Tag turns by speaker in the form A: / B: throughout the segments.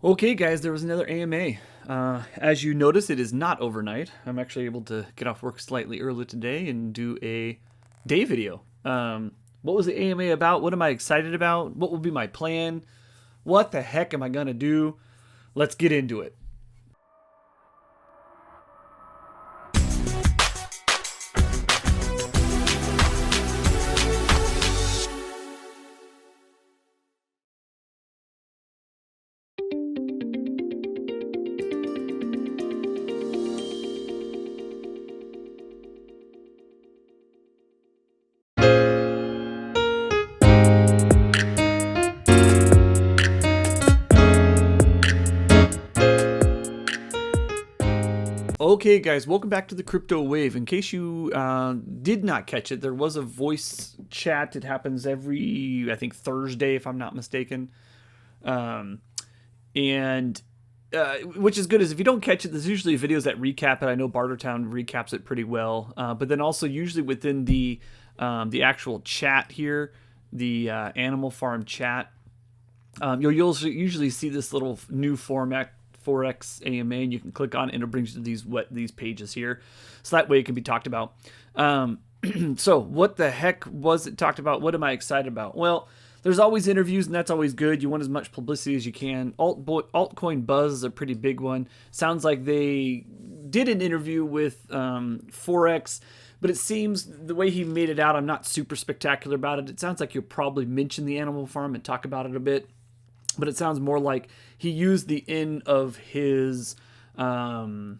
A: Okay, guys, there was another AMA. As you notice, it is not overnight. I'm actually able to get off work slightly early today and do a day video. What was the AMA about? What am I excited about? What will be my plan? What the heck am I going to do? Let's get into it. Okay, guys, welcome back to the Crypto Wave. In case you did not catch it, there was a voice chat. It happens every, I think, Thursday, if I'm not mistaken. And which is good, is if you don't catch it, there's usually videos that recap it. I know Bartertown recaps it pretty well. But then also usually within the actual chat here, the Animal Farm chat, you'll usually see this little new format Forex AMA, and you can click on it and it brings you to these pages here, so that way it can be talked about. So what the heck was it talked about? What am I excited about? Well, there's always interviews, and that's always good. You want as much publicity as you can. Altcoin buzz is a pretty big one. Sounds like they did an interview with Forex, but it seems the way he made it out, I'm not super spectacular about it. It sounds like you'll probably mention the Animal Farm and talk about it a bit, but it sounds more like he used the in of his being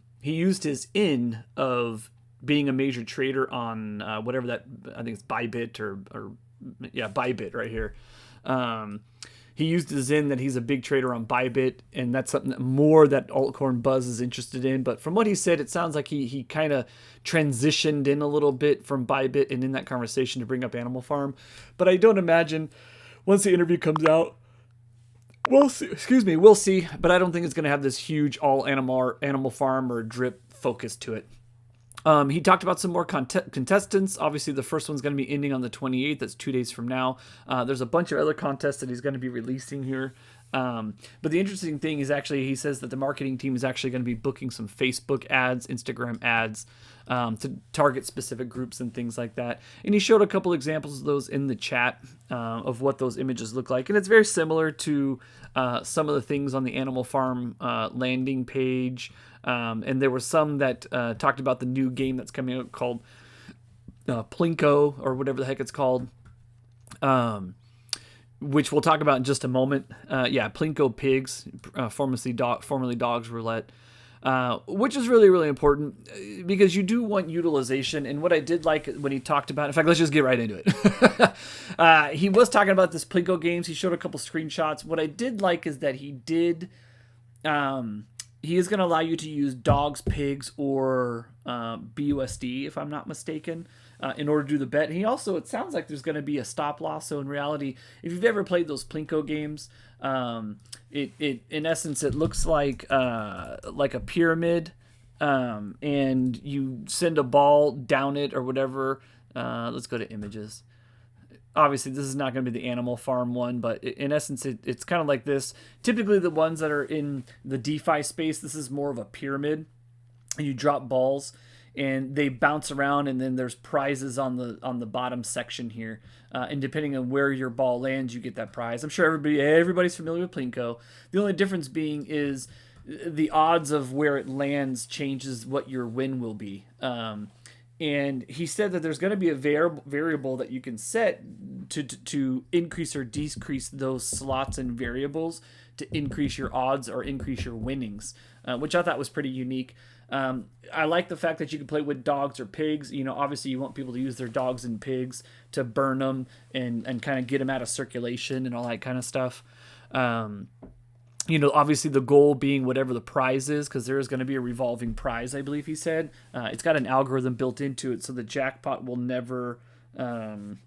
A: a major trader on whatever that, I think it's Bybit or Bybit right here. He used his in that he's a big trader on Bybit, and that's something that more that altcoin buzz is interested in. But from what he said, it sounds like he kind of transitioned in a little bit from Bybit and in that conversation to bring up Animal Farm. But I don't imagine once the interview comes out, we'll see, but I don't think it's going to have this huge all Animal Farm or drip focus to it. He talked about some more contestants. Obviously, the first one's going to be ending on the 28th. That's 2 days from now. There's a bunch of other contests that he's going to be releasing here. But the interesting thing is actually he says that the marketing team is actually going to be booking some Facebook ads, Instagram ads, to target specific groups and things like that. And he showed a couple examples of those in the chat of what those images look like. And it's very similar to some of the things on the Animal Farm landing page. And there were some that talked about the new game that's coming out called Plinko, or whatever the heck it's called, which we'll talk about in just a moment. Plinko Pigs, formerly Dogs Roulette, which is really, really important because you do want utilization. And what I did like when he talked about, in fact, let's just get right into it. He was talking about this Plinko games. He showed a couple screenshots. What I did like is that he is going to allow you to use dogs, pigs, or BUSD, if I'm not mistaken, in order to do the bet. And he also, it sounds like there's going to be a stop loss. So in reality, if you've ever played those Plinko games, it in essence, it looks like a pyramid, and you send a ball down it or whatever. Let's go to images. Obviously, this is not going to be the Animal Farm one, but in essence, it's kind of like this. Typically, the ones that are in the DeFi space, this is more of a pyramid, and you drop balls, and they bounce around, and then there's prizes on the bottom section here. And depending on where your ball lands, you get that prize. I'm sure everybody's familiar with Plinko. The only difference being is the odds of where it lands changes what your win will be. And he said that there's going to be a variable that you can set to increase or decrease those slots and variables to increase your odds or increase your winnings, which I thought was pretty unique. I like the fact that you can play with dogs or pigs. You know, obviously you want people to use their dogs and pigs to burn them and kind of get them out of circulation and all that kind of stuff. Obviously the goal being whatever the prize is, because there is going to be a revolving prize, I believe he said. It's got an algorithm built into it, so the jackpot will never... hold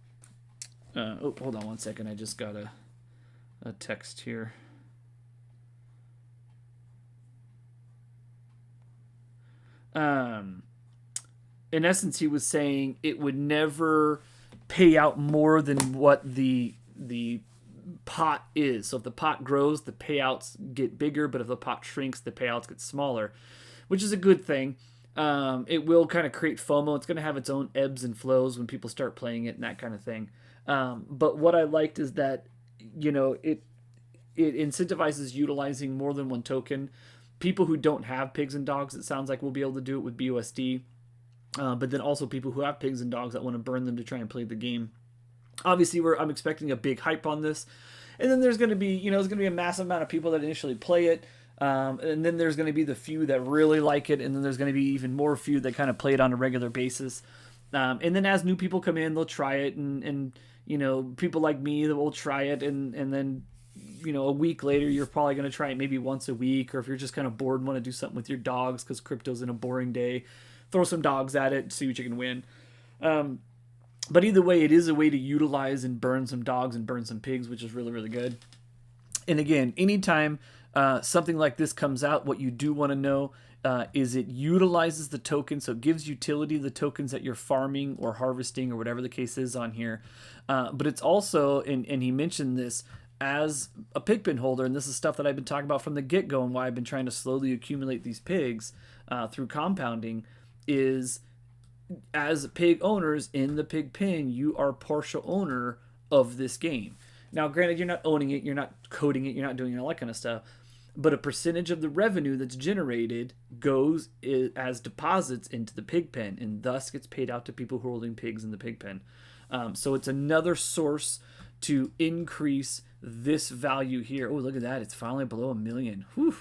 A: on one second. I just got a text here. In essence, he was saying it would never pay out more than what the pot is. So if the pot grows, the payouts get bigger, but if the pot shrinks, the payouts get smaller, which is a good thing. It will kind of create FOMO. It's going to have its own ebbs and flows when people start playing it and that kind of thing. But what I liked is that, it incentivizes utilizing more than one token. People who don't have pigs and dogs, it sounds like, will be able to do it with BUSD. But then also people who have pigs and dogs that want to burn them to try and play the game. Obviously, I'm expecting a big hype on this. And then there's going to be, there's going to be a massive amount of people that initially play it. And then there's going to be the few that really like it. And then there's going to be even more few that kind of play it on a regular basis. And then as new people come in, they'll try it. And people like me that will try it. And then, a week later, you're probably going to try it maybe once a week. Or if you're just kind of bored and want to do something with your dogs because crypto's in a boring day, throw some dogs at it, see what you can win. But either way, it is a way to utilize and burn some dogs and burn some pigs, which is really, really good. And again, anytime something like this comes out, what you do want to know is it utilizes the token, so it gives utility to the tokens that you're farming or harvesting or whatever the case is on here. But it's also, and he mentioned this, as a pig pen holder, and this is stuff that I've been talking about from the get-go and why I've been trying to slowly accumulate these pigs through compounding, is as pig owners in the pig pen, you are partial owner of this game. Now, granted, you're not owning it, you're not coding it, you're not doing all that kind of stuff, but a percentage of the revenue that's generated goes as deposits into the pig pen and thus gets paid out to people who are holding pigs in the pig pen. So it's another source to increase this value here. Oh, look at that. It's finally below 1 million. Whew.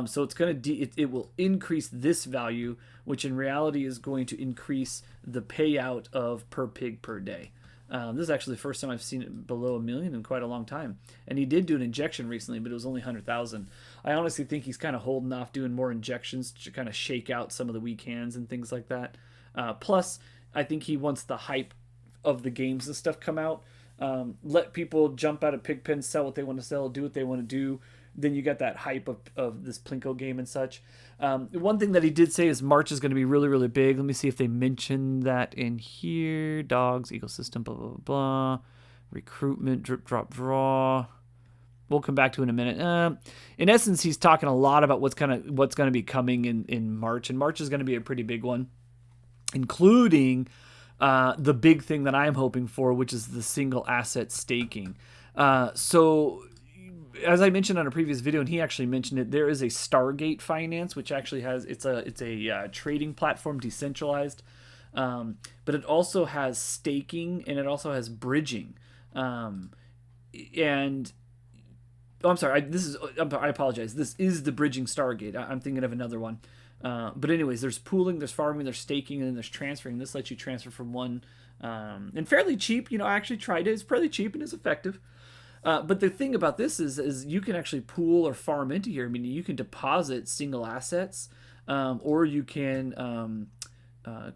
A: So it's going to it will increase this value, which in reality is going to increase the payout of per pig per day. This is actually the first time I've seen it below 1 million in quite a long time. And he did do an injection recently, but it was only 100,000. I honestly think he's kind of holding off doing more injections to kind of shake out some of the weak hands and things like that. Plus, I think he wants the hype of the games and stuff come out. Let people jump out of pig pens, sell what they want to sell, do what they want to do. Then you got that hype of this Plinko game and such. One thing that he did say is March is going to be really, really big. Let me see if they mention that in here. Dogs, ecosystem, blah, blah, blah, blah. Recruitment, drip, drop, draw. We'll come back to it in a minute. In essence, he's talking a lot about what's going to be coming in March. And March is going to be a pretty big one, including the big thing that I'm hoping for, which is the single asset staking. So as I mentioned on a previous video, and he actually mentioned it, there is a Stargate Finance, which actually has, it's a trading platform, decentralized, but it also has staking and it also has bridging. And I'm sorry, I apologize. This is the bridging Stargate. I'm thinking of another one. But anyways, there's pooling, there's farming, there's staking, and then there's transferring. This lets you transfer from one, and fairly cheap. I actually tried it. It's fairly cheap and it's effective. But the thing about this is you can actually pool or farm into here. I mean, you can deposit single assets, or you can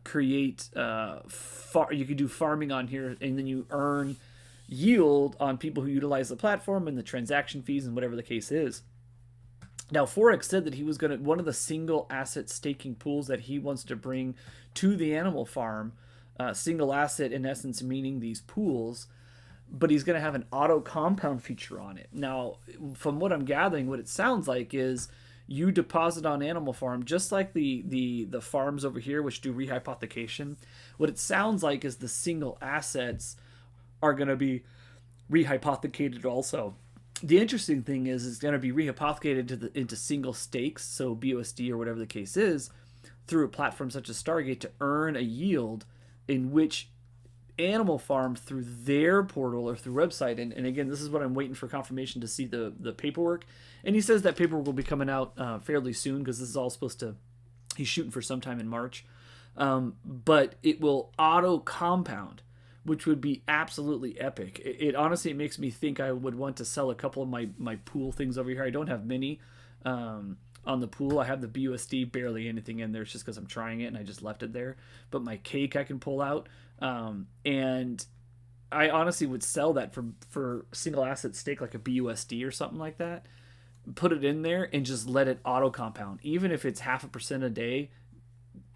A: create you can do farming on here, and then you earn yield on people who utilize the platform and the transaction fees and whatever the case is. Now, Forex said that he was going to, one of the single asset staking pools that he wants to bring to the animal farm, single asset in essence meaning these pools, but he's going to have an auto compound feature on it. Now, from what I'm gathering, what it sounds like is you deposit on Animal Farm, just like the farms over here, which do rehypothecation. What it sounds like is the single assets are going to be rehypothecated also. The interesting thing is it's going to be rehypothecated into single stakes, so BUSD or whatever the case is, through a platform such as Stargate to earn a yield in which Animal Farm through their portal or through website, and again, this is what I'm waiting for confirmation to see the paperwork, and he says that paperwork will be coming out fairly soon because this is all supposed to, he's shooting for sometime in March, but it will auto compound, which would be absolutely epic. It honestly, it makes me think I would want to sell a couple of my pool things over here. I don't have many on the pool. I have the BUSD, barely anything in there. It's just because I'm trying it and I just left it there. But my cake I can pull out. And I honestly would sell that for single asset stake, like a BUSD or something like that. Put it in there and just let it auto compound. Even if it's 0.5% a day,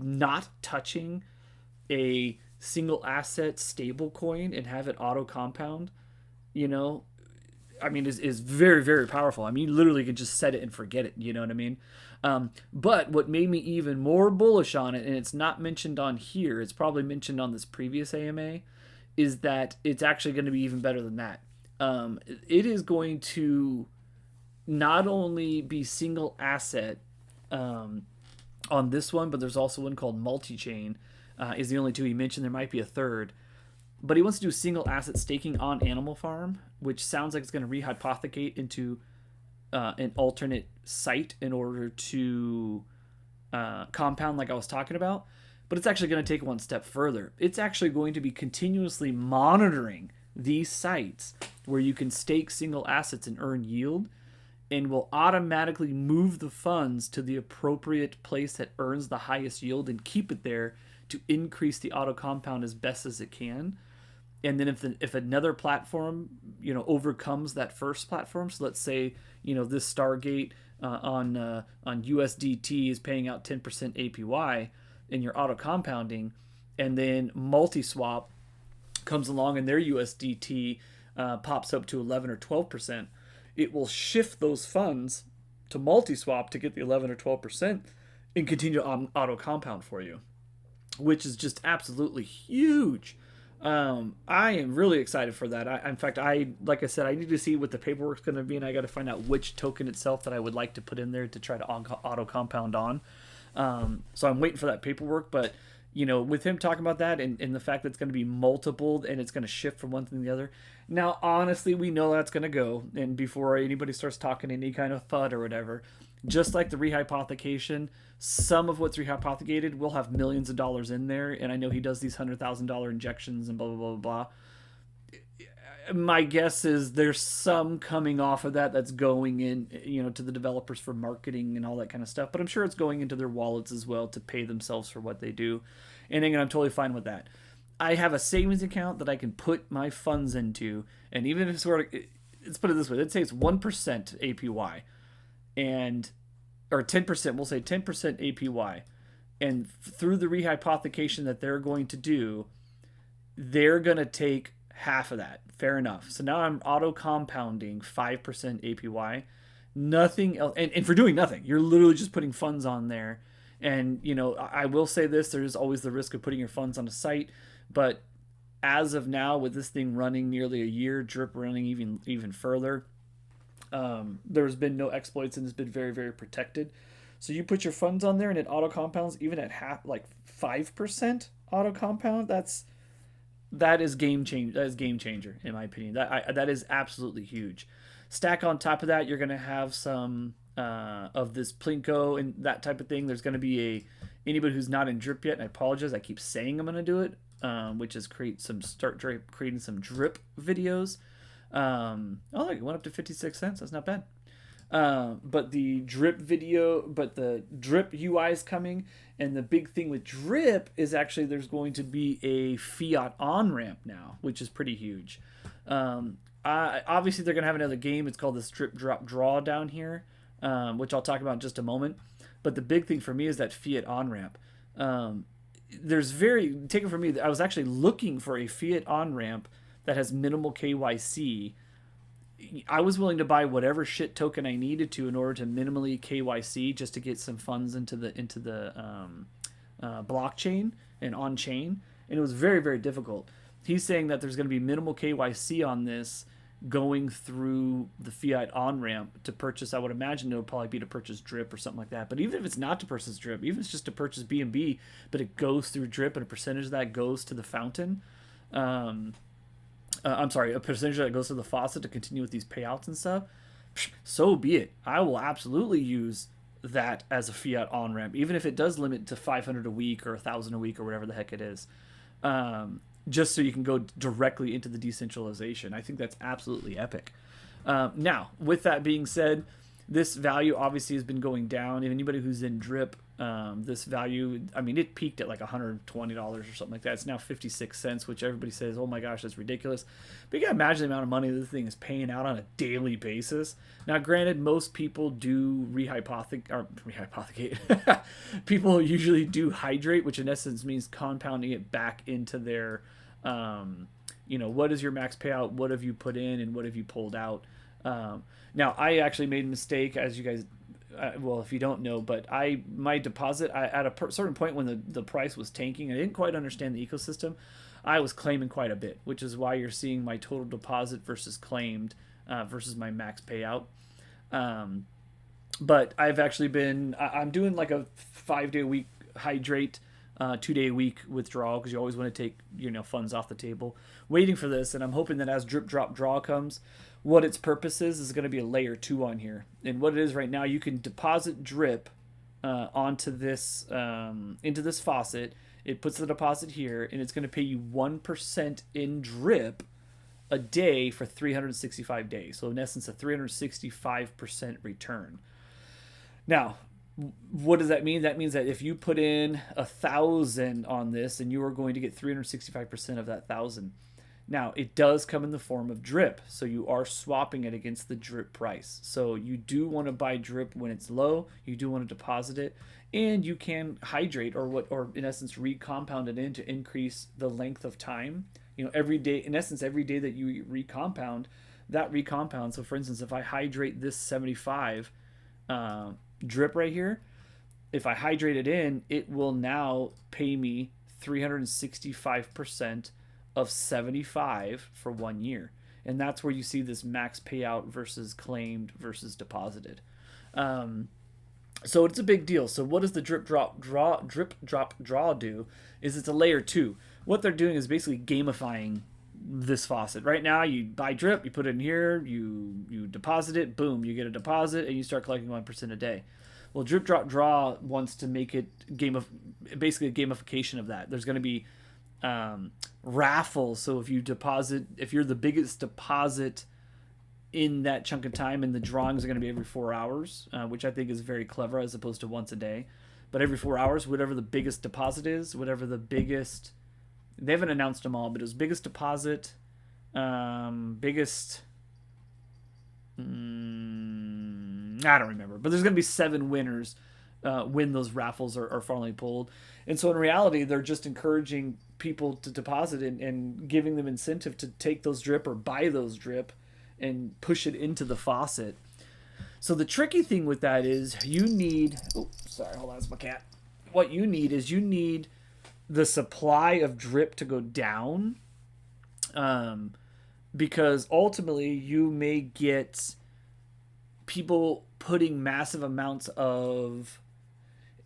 A: not touching a single asset stable coin and have it auto compound, I mean, is very, very powerful. I mean, you literally could just set it and forget it. You know what I mean? But what made me even more bullish on it, and it's not mentioned on here, it's probably mentioned on this previous AMA, is that it's actually going to be even better than that. It is going to not only be single asset on this one, but there's also one called multi-chain. Is the only two he mentioned. There might be a third. But he wants to do single asset staking on Animal Farm, which sounds like it's going to rehypothecate into an alternate site in order to compound like I was talking about. But it's actually going to take one step further. It's actually going to be continuously monitoring these sites where you can stake single assets and earn yield, and will automatically move the funds to the appropriate place that earns the highest yield and keep it there to increase the auto compound as best as it can. And then if another platform, overcomes that first platform, so let's say, this Stargate on USDT is paying out 10% APY in your auto compounding, and then Multiswap comes along and their USDT pops up to 11 or 12%, it will shift those funds to Multiswap to get the 11 or 12% and continue to auto compound for you, which is just absolutely huge. I am really excited for that. In fact, like I said, I need to see what the paperwork's going to be, and I got to find out which token itself that I would like to put in there to try to auto compound on. So I'm waiting for that paperwork, but with him talking about that and the fact that it's going to be multiple and it's going to shift from one thing to the other. Now, honestly, we know that's going to go, and before anybody starts talking any kind of FUD or whatever, just like the rehypothecation, some of what's rehypothecated will have millions of dollars in there, and I know he does these $100,000 injections and blah, blah, blah, blah. My guess is there's some coming off of that's going in, to the developers for marketing and all that kind of stuff, but I'm sure it's going into their wallets as well to pay themselves for what they do, and again, I'm totally fine with that. I have a savings account that I can put my funds into, and even if let's put it this way, let's say it's 1% APY, or 10%, we'll say 10% APY, and through the rehypothecation that they're going to do, they're going to take half of that. Fair enough. So now I'm auto compounding 5% APY, nothing else, and for doing nothing. You're literally just putting funds on there. And I will say this: there's always the risk of putting your funds on a site, but as of now, with this thing running nearly a year, drip running even further, there's been no exploits and it's been very, very protected. So you put your funds on there and it auto compounds even at 5% auto compound. That is game changer in my opinion. That is absolutely huge. Stack on top of that, you're gonna have some of this Plinko and that type of thing. There's gonna be anybody who's not in drip yet, and I apologize, I keep saying I'm gonna do it, which is creating some drip videos. Look, it went up to 56 cents. That's not bad. But the drip UI is coming, and the big thing with drip is actually there's going to be a fiat on ramp now, which is pretty huge. Obviously they're gonna have another game. It's called this drip drop draw down here, which I'll talk about in just a moment. But the big thing for me is that fiat on ramp. Take it from me, I was actually looking for a fiat on ramp that has minimal KYC. I was willing to buy whatever shit token I needed to in order to minimally KYC just to get some funds into the blockchain and on chain, and it was very, very difficult. He's saying that there's going to be minimal KYC on this going through the fiat on ramp to purchase. I would imagine it'll probably be to purchase drip or something like that. But even if it's not to purchase drip, even if it's just to purchase BNB, but it goes through drip and a percentage of that goes to the fountain. A percentage that goes to the faucet to continue with these payouts and stuff, so be it. I will absolutely use that as a fiat on ramp, even if it does limit to 500 a week or 1,000 a week or whatever the heck it is, just so you can go directly into the decentralization. I think that's absolutely epic. Now, with that being said, this value obviously has been going down. If anybody who's in drip, this value, I mean, it peaked at like $120 or something like that. It's now 56 cents, which everybody says, oh my gosh, that's ridiculous. But you can imagine the amount of money this thing is paying out on a daily basis. Now, granted, most people do rehypothecate. People usually do hydrate, which in essence means compounding it back into their, what is your max payout? What have you put in and what have you pulled out? Now, I actually made a mistake, as you guys, well, if you don't know, but my deposit, at a certain point when the price was tanking, I didn't quite understand the ecosystem. I was claiming quite a bit, which is why you're seeing my total deposit versus claimed versus my max payout. Um, but I've actually I'm doing like a 5 day a week hydrate, 2 day a week withdrawal because you always want to take funds off the table. Waiting for this, and I'm hoping that as drip drop draw comes, what its purpose is going to be a layer 2 on here. And what it is right now, you can deposit drip onto this into this faucet. It puts the deposit here, and it's going to pay you 1% in drip a day for 365 days. So in essence, a 365% return. Now, what does that mean? That means that if you put in 1,000 on this, and you are going to get 365% of that 1,000. Now, it does come in the form of drip, so you are swapping it against the drip price. So you do want to buy drip when it's low. You do want to deposit it, and you can hydrate or in essence recompound it in to increase the length of time. Every day, in essence, every day that you recompound, that recompound. So for instance, if I hydrate this 75 drip right here, if I hydrate it in, it will now pay me 365% of 75 for 1 year. And that's where you see this max payout versus claimed versus deposited. So it's a big deal. So what does the drip drop draw do? Is it's a layer 2. What they're doing is basically gamifying this faucet. Right now, you buy drip, you put it in here, you deposit it, boom, you get a deposit, and you start collecting 1% a day. Well, drip drop draw wants to make it basically a gamification of that. There's going to be raffles. So if you're the biggest deposit in that chunk of time, and the drawings are going to be every 4 hours, which I think is very clever as opposed to once a day. But every 4 hours, whatever the biggest deposit is, whatever the biggest, they haven't announced them all, but it was biggest deposit, biggest, I don't remember, but there's going to be 7 winners when those raffles are finally pulled. And so in reality, they're just encouraging people to deposit and giving them incentive to take those drip or buy those drip and push it into the faucet. So the tricky thing with that is you need, sorry, hold on, it's my cat. What you need is the supply of drip to go down, because ultimately you may get people putting massive amounts of,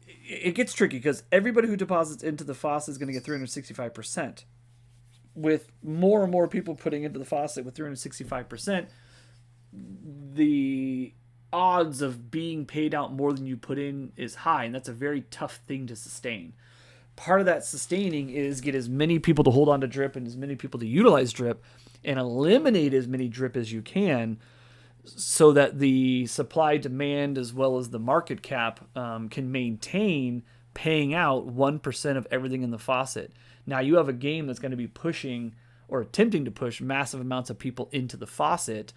A: it gets tricky because everybody who deposits into the faucet is going to get 365%. With more and more people putting into the faucet with 365%, the odds of being paid out more than you put in is high, and that's a very tough thing to sustain. Part of that sustaining is get as many people to hold on to drip and as many people to utilize drip and eliminate as many drip as you can, so that the supply demand as well as the market cap can maintain paying out 1% of everything in the faucet. Now you have a game that's going to be pushing or attempting to push massive amounts of people into the faucet,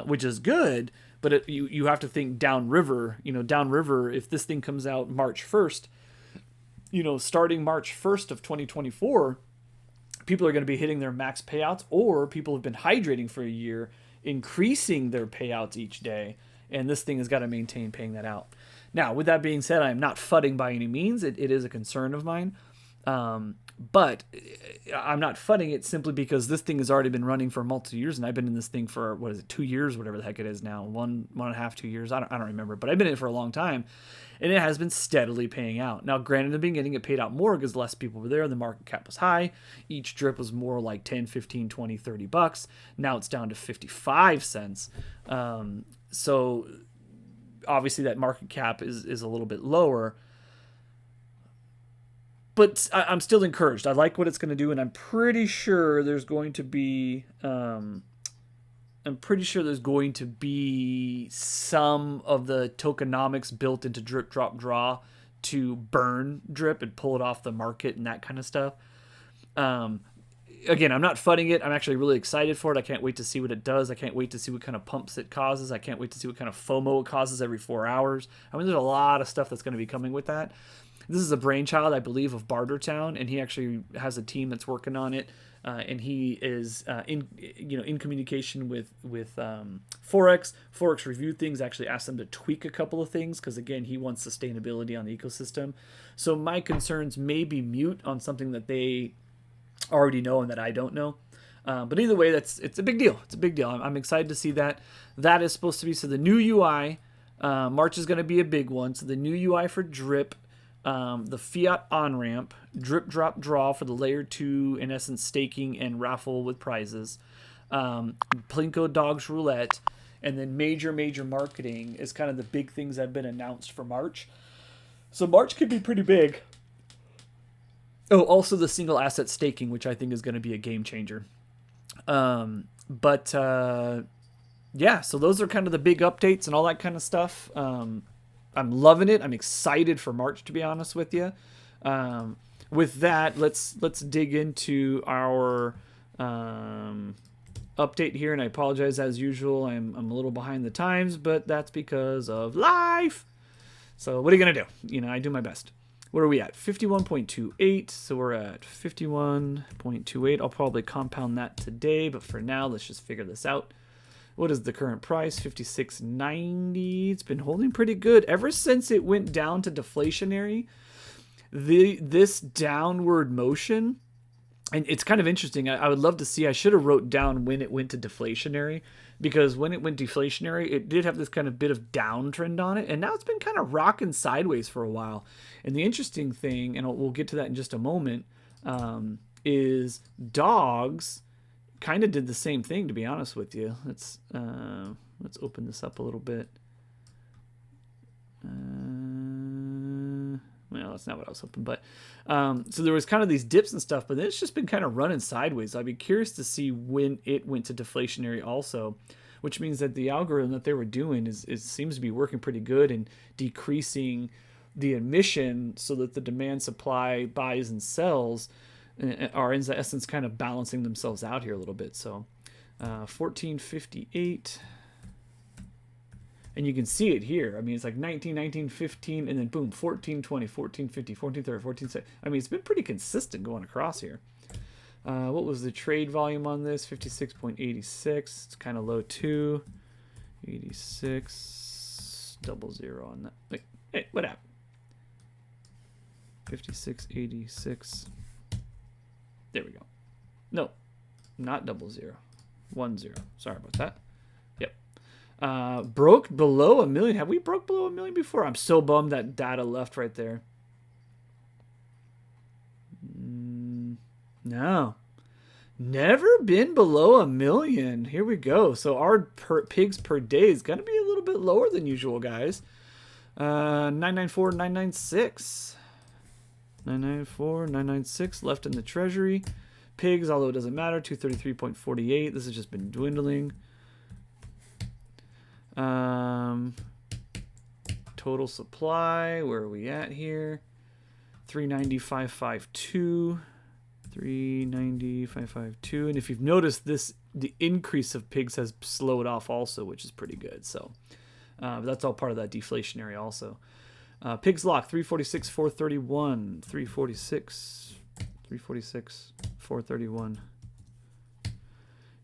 A: which is good, but you have to think downriver. Downriver, if this thing comes out March 1st, starting March 1st of 2024, people are going to be hitting their max payouts, or people have been hydrating for a year, increasing their payouts each day, and this thing has got to maintain paying that out. Now, with that being said, I'm not fudding by any means. It is a concern of mine. But I'm not fudding it simply because this thing has already been running for multiple years, and I've been in this thing for, 2 years, whatever the heck it is now, one and a half, 2 years. I don't remember, but I've been in it for a long time, and it has been steadily paying out. Now, granted, in the beginning, it paid out more because less people were there, and the market cap was high. Each drip was more like 10, 15, 20, 30 bucks. Now it's down to 55 cents. So obviously that market cap is a little bit lower. But I'm still encouraged. I like what it's going to do, and I'm pretty sure there's going to be some of the tokenomics built into drip drop draw to burn drip and pull it off the market and that kind of stuff. Again, I'm not fudding it. I'm actually really excited for it. I can't wait to see what it does. I can't wait to see what kind of pumps it causes. I can't wait to see what kind of FOMO it causes every 4 hours. I mean, there's a lot of stuff that's going to be coming with that. This is a brainchild, I believe, of Bartertown, and he actually has a team that's working on it. and he is in communication with Forex. Forex reviewed things, actually asked them to tweak a couple of things because again he wants sustainability on the ecosystem. So my concerns may be mute on something that they already know and that I don't know. But either way, it's a big deal. It's a big deal. I'm excited to see that. That is supposed to be, so the new UI, March is going to be a big one. So the new UI for Drip, the fiat on-ramp, drip, drop, draw for the layer 2, in essence, staking and raffle with prizes, Plinko Dogs Roulette, and then major marketing is kind of the big things that have been announced for March. So March could be pretty big. Oh, also the single asset staking, which I think is going to be a game changer. Yeah, so those are kind of the big updates and all that kind of stuff. I'm loving it. I'm excited for March, to be honest with you. With that, let's dig into our update here. And I apologize as usual. I'm a little behind the times, but that's because of life. So what are you gonna do? You know, I do my best. What are we at? 51.28. So we're at 51.28. I'll probably compound that today, but for now, let's just figure this out. What is the current price? 56.90. It's been holding pretty good ever since it went down to deflationary. This downward motion, and it's kind of interesting. I would love to see. I should have wrote down when it went to deflationary, because when it went deflationary, it did have this kind of bit of downtrend on it, and now it's been kind of rocking sideways for a while. And the interesting thing, and we'll get to that in just a moment, is dogs kind of did the same thing, to be honest with you. Let's open this up a little bit. Well, that's not what I was hoping, but so there was kind of these dips and stuff, but then it's just been kind of running sideways. I'd be curious to see when it went to deflationary also, which means that the algorithm that they were doing seems to be working pretty good and decreasing the emission so that the demand supply buys and sells are in essence kind of balancing themselves out here a little bit. So 1458. And you can see it here. I mean, it's like 19, 19, 15, and then boom, 14, 20, 14, 50, 14, 30, 14, 6. I mean, it's been pretty consistent going across here. What was the trade volume on this? 56.86. It's kind of low too. 86. 00 on that. Wait, hey, what happened? 56.86. There we go. No, not 00. 10. Sorry about that. Broke below 1 million. Have we broke below 1 million before? I'm so bummed that data left right there. No. Never been below 1 million. Here we go. So our pigs per day is going to be a little bit lower than usual, guys. 994, 996. 994, 996 left in the treasury. Pigs, although it doesn't matter, 233.48. This has just been dwindling. Total supply, where are we at here? 390,552. 390,552. And if you've noticed, the increase of pigs has slowed off also, which is pretty good. So that's all part of that deflationary also. Pigs lock 346, 431. 346, 431.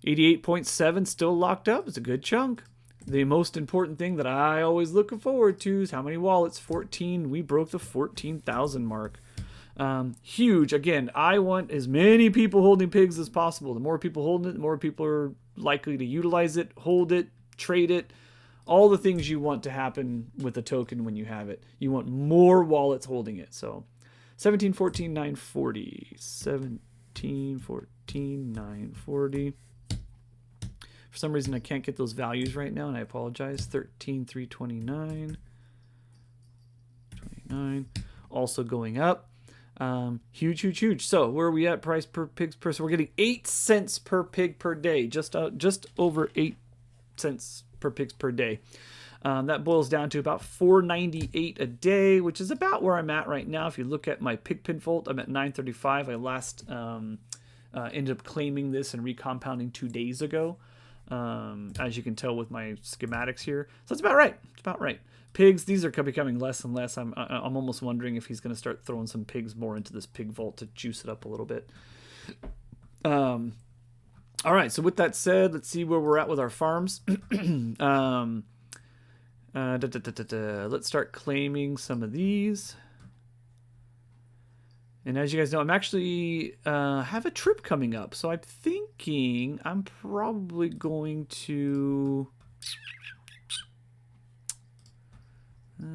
A: 88.7 still locked up. It's a good chunk. The most important thing that I always look forward to is how many wallets. 14. We broke the 14,000 mark. Huge. Again, I want as many people holding pigs as possible. The more people holding it, the more people are likely to utilize it, hold it, trade it. All the things you want to happen with a token when you have it. You want more wallets holding it. So 1714 940. 1714 940. For some reason, I can't get those values right now, and I apologize. 13,329. 29. Also going up. Huge. So where are we at? Price per pigs per. So we're getting 8 cents per pig per day. Just over 8 cents per pigs per day. That boils down to about $4.98 a day, which is about where I'm at right now. If you look at my Pigpen Vault, I'm at 935. I last ended up claiming this and recompounding 2 days ago. As you can tell with my schematics here. So it's about right. It's about right. Pigs, these are becoming less and less. I'm almost wondering if he's going to start throwing some pigs more into this pig vault to juice it up a little bit. All right, so with that said, let's see where we're at with our farms. Let's start claiming some of these. And as you guys know, I'm actually have a trip coming up. So I'm thinking I'm probably going to... I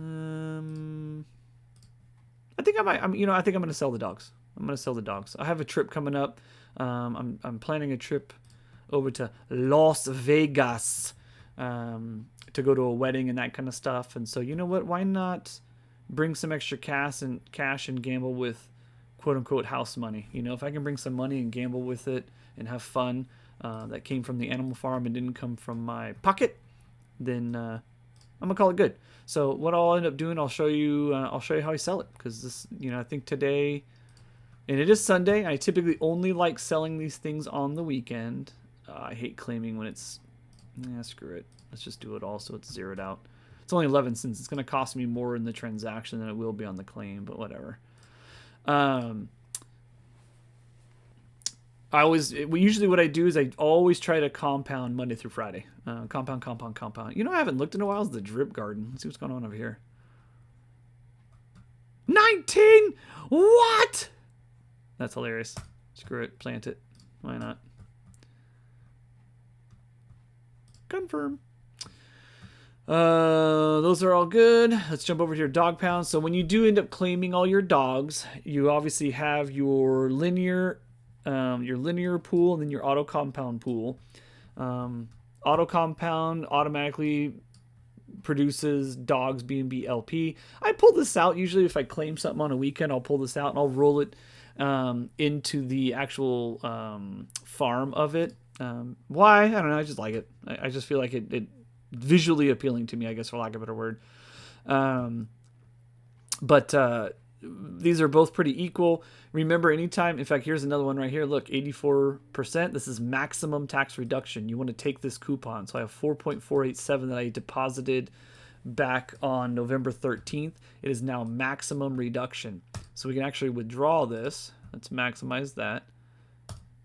A: think I might. I think I'm going to sell the dogs. I'm going to sell the dogs. I have a trip coming up. I'm planning a trip over to Las Vegas to go to a wedding and that kind of stuff. And so, you know what? Why not bring some extra cash and gamble with quote unquote house money? You know, if I can bring some money and gamble with it and have fun that came from the animal farm and didn't come from my pocket, then I'm gonna call it good. So what I'll end up doing, I'll show you how I sell it, because this, I think today, and it is Sunday. I typically only like selling these things on the weekend. I hate claiming when it's, screw it. Let's just do it all so it's zeroed out. It's only 11 cents. It's going to cost me more in the transaction than it will be on the claim, but whatever. Usually what I do is I always try to compound Monday through Friday. Compound. You know, I haven't looked in a while is the drip garden. Let's see what's going on over here. 19! What? That's hilarious. Screw it. Plant it. Why not? Confirm. Those are all good. Let's jump over to your dog pound. So when you do end up claiming all your dogs, you obviously have your linear pool and then your auto compound pool. Auto compound automatically produces dogs B&B LP. I pull this out usually if I claim something on a weekend. I'll pull this out and I'll roll it into the actual farm of it. Why? I don't know. I just like it. I just feel like it visually appealing to me, I guess, for lack of a better word. But these are both pretty equal. Remember, anytime, in fact, here's another one right here. Look, 84%. This is maximum tax reduction. You want to take this coupon. So I have 4.487 that I deposited back on November 13th. It is now maximum reduction. So we can actually withdraw this. Let's maximize that.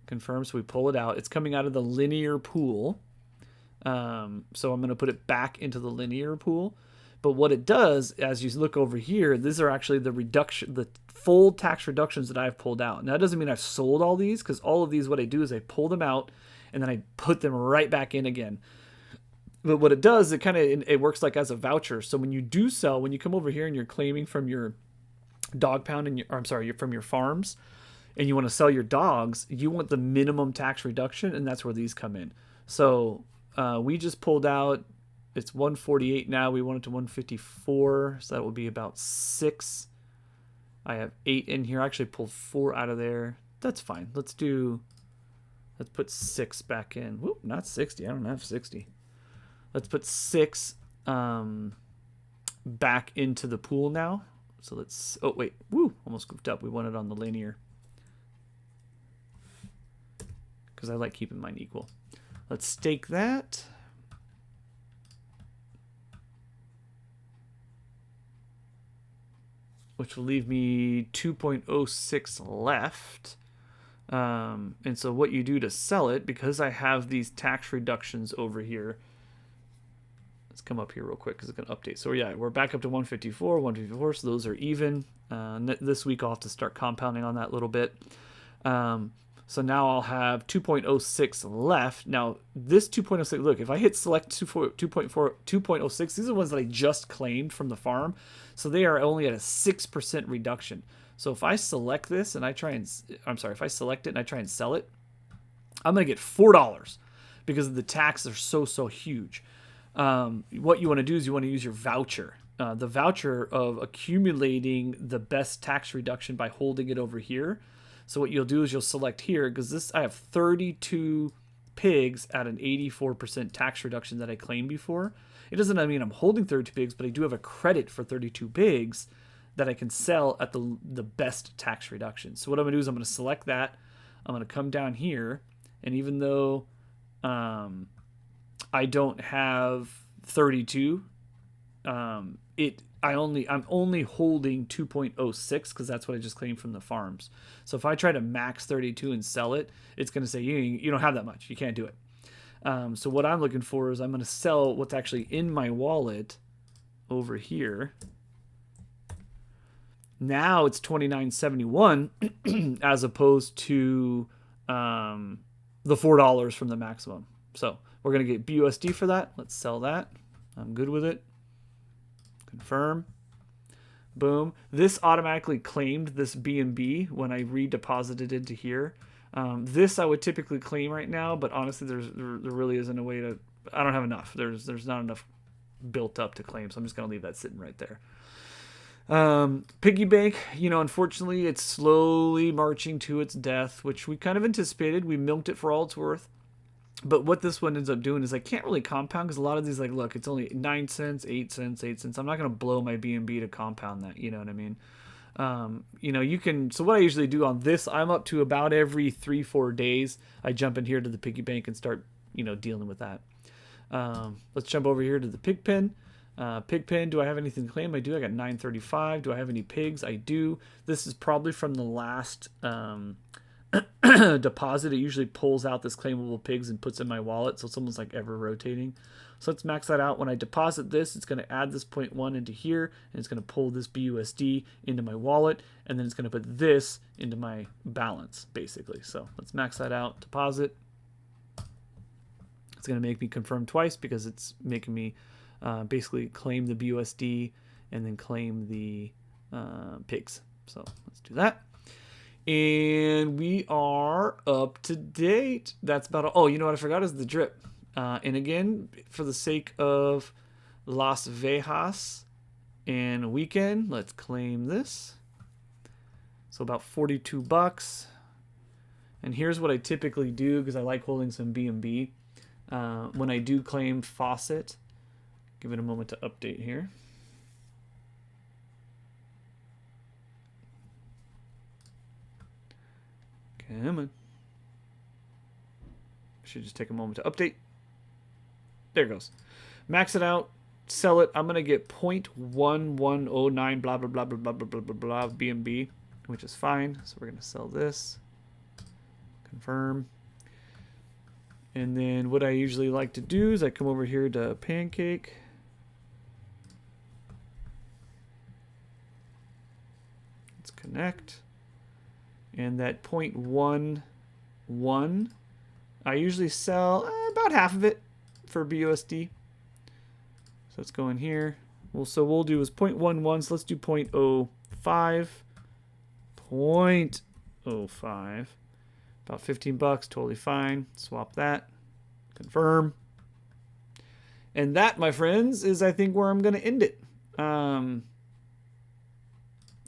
A: Confirm. So we pull it out. It's coming out of the linear pool. So I'm going to put it back into the linear pool. But what it does, as you look over here, these are actually the full tax reductions that I've pulled out. Now, that doesn't mean I've sold all these, because all of these, what I do is I pull them out and then I put them right back in again. But what it does, it works like as a voucher. So when you do sell, when you come over here and you're claiming from your dog pound from your farms, and you want to sell your dogs, you want the minimum tax reduction, and that's where these come in. So we just pulled out. It's 148 now. We want it to 154, so that will be about 6. I have 8 in here. I actually pulled 4 out of there. That's fine. Let's put 6 back in. Whoop, not 60. I don't have 60. Let's put 6 back into the pool now. So let's, oh wait, woo, almost goofed up. We want it on the linear, because I like keeping mine equal. Let's stake that. Which will leave me 2.06 left. And so what you do to sell it, because I have these tax reductions over here, let's come up here real quick because it's going to update. So yeah, we're back up to 154, so those are even. This week I'll have to start compounding on that a little bit. So now I'll have 2.06 left. Now this 2.06, look, if I hit select 2.06, these are the ones that I just claimed from the farm. So they are only at a 6% reduction. So if I select this and if I select it and I try and sell it, I'm going to get $4 because the taxes are so huge. What you want to do is you want to use your voucher. The voucher of accumulating the best tax reduction by holding it over here. So what you'll do is you'll select here, because I have 32 pigs at an 84% tax reduction that I claimed before. It doesn't mean I'm holding 32 pigs, but I do have a credit for 32 pigs that I can sell at the best tax reduction. So what I'm going to do is I'm going to select that. I'm going to come down here, and even though I don't have 32, I'm only holding 2.06 because that's what I just claimed from the farms. So if I try to max 32 and sell it, it's going to say you don't have that much. You can't do it. So what I'm looking for is I'm going to sell what's actually in my wallet over here. Now it's $29.71 as opposed to the $4 from the maximum. So we're going to get BUSD for that. Let's sell that. I'm good with it. Confirm. Boom. This automatically claimed this BNB when I redeposited into here. This I would typically claim right now, but honestly, there really isn't a way to. I don't have enough. There's not enough built up to claim, so I'm just gonna leave that sitting right there. Piggy bank, unfortunately, it's slowly marching to its death, which we kind of anticipated. We milked it for all it's worth. But what this one ends up doing is I can't really compound because a lot of these, like, look, it's only 9 cents, 8 cents, 8 cents. I'm not going to blow my BNB to compound that. You know what I mean? You can, so what I usually do on this, I'm up to about every 3-4 days. I jump in here to the piggy bank and start, dealing with that. Let's jump over here to the pig pen. Pig pen, do I have anything to claim? I do. I got 935. Do I have any pigs? I do. This is probably from the last, deposit. It usually pulls out this claimable pigs and puts in my wallet, so it's almost like ever rotating. So let's max that out. When I deposit this, it's going to add this 0.1 into here, and it's going to pull this BUSD into my wallet, and then it's going to put this into my balance, basically. So let's max that out. Deposit. It's going to make me confirm twice because it's making me basically claim the BUSD and then claim the pigs. So let's do that. And we are up to date. That's about all. Oh, you know what I forgot is the drip. And again, for the sake of Las Vegas and weekend, let's claim this. So about $42. And here's what I typically do because I like holding some BNB. When I do claim faucet, give it a moment to update here. Come on. Should just take a moment to update. There it goes. Max it out. Sell it. I'm going to get 0.1109 blah, blah, blah, blah, blah, blah, blah, blah, blah, BNB, which is fine. So we're going to sell this. Confirm. And then what I usually like to do is I come over here to Pancake. Let's connect. And that 0.11, I usually sell about half of it for BUSD. So let's go in here. Well, so we'll do is 0.11, so let's do 0.05. 0.05. About 15 bucks, totally fine. Swap that. Confirm. And that, my friends, is I think where I'm going to end it. Let's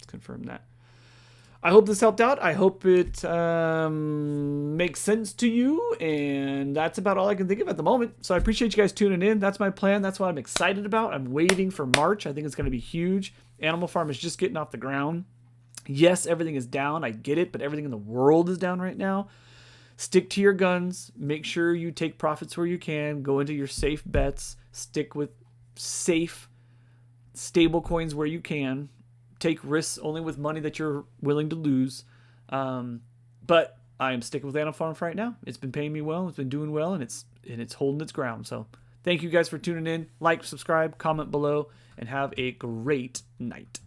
A: confirm that. I hope this helped out. I hope it makes sense to you. And that's about all I can think of at the moment. So I appreciate you guys tuning in. That's my plan. That's what I'm excited about. I'm waiting for March. I think it's going to be huge. Animal Farm is just getting off the ground. Yes, everything is down. I get it. But everything in the world is down right now. Stick to your guns. Make sure you take profits where you can. Go into your safe bets. Stick with safe, stable coins where you can. Take risks only with money that you're willing to lose. But I am sticking with Animal Farm for right now. It's been paying me well. It's been doing well, and it's holding its ground. So thank you guys for tuning in. Like, subscribe, comment below, and have a great night.